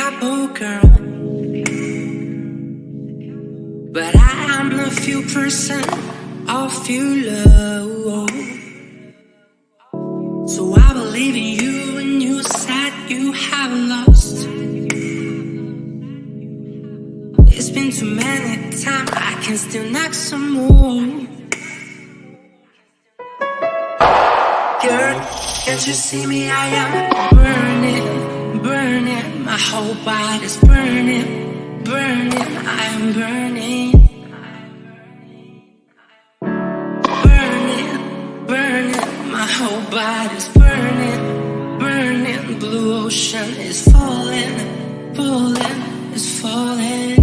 couple, girl, but I am a few percent of your love. So I believe in you when you said you have lost. It's been too many times, I can still knock some more. Girl, can't you see me? I am burning, burning. My whole body's burning, burning. I am burning, burning, burning. My whole body's burning, burning. Blue ocean is falling, falling, is falling.